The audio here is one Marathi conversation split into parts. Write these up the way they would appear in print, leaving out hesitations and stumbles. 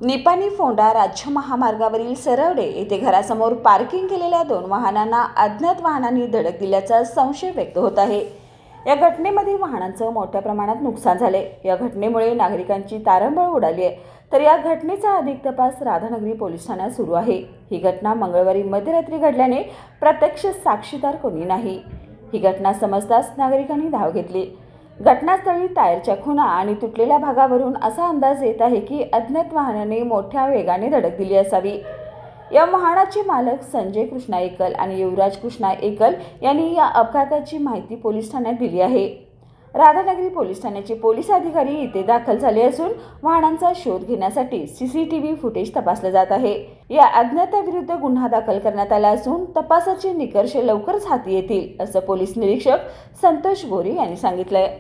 निपाणी फोंडा राज्य महामार्गावरील सरवडे येथे घरासमोर पार्किंग केलेल्या 2 वाहनांना अज्ञात वाहनांनी धडक दिल्याचा संशय व्यक्त होत आहे। या घटनेमध्ये वाहनांचं मोठ्या प्रमाणात नुकसान झाले। या घटनेमुळे नागरिकांची तारंबळ उडाली आहे। तर या घटनेचा अधिक तपास राधानगरी पोलीस ठाण्यात सुरू आहे। ही घटना मंगळवारी मध्यरात्री घडल्याने प्रत्यक्ष साक्षीदार कोणी नाही। ही घटना समजताच नागरिकांनी धाव घेतली। घटनास्थळी टायरच्या खुणा आणि तुटलेल्या भागावरून असा अंदाज येत आहे की अज्ञात वाहनाने मोठ्या वेगाने धडक दिली असावी। या वाहनाचे मालक संजय कृष्णा एकल आणि युवराज कृष्णा एकल यांनी या अपघाताची माहिती पोलीस ठाण्यात दिली आहे। राधानगरी पोलीस ठाण्याचे पोलीस अधिकारी इथे दाखल झाले असून वाहनांचा शोध घेण्यासाठी सीसीटीव्ही फुटेज तपासले जात आहे। या अज्ञाताविरुद्ध गुन्हा दाखल करण्यात आला असून तपासाचे निकष लवकरच हाती येतील असं पोलीस निरीक्षक संतोष गोरे यांनी सांगितलंय।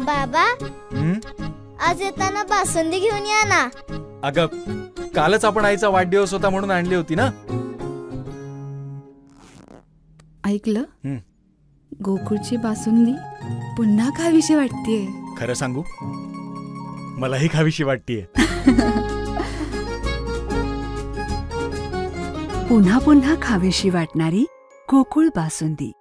बाबा, आज येताना बासुंदी घेऊन या ना। अगं, कालच आपण आईचा वाढदिवस होता म्हणून आणली होती ना। ऐकलं, गोकुळची बासुंदी पुन्हा खावीशी वाटतेय। खरं सांगू, मलाही खावीशी वाटतेय। पुन्हा पुन्हा खावीशी वाटणारी गोकुळ बासुंदी।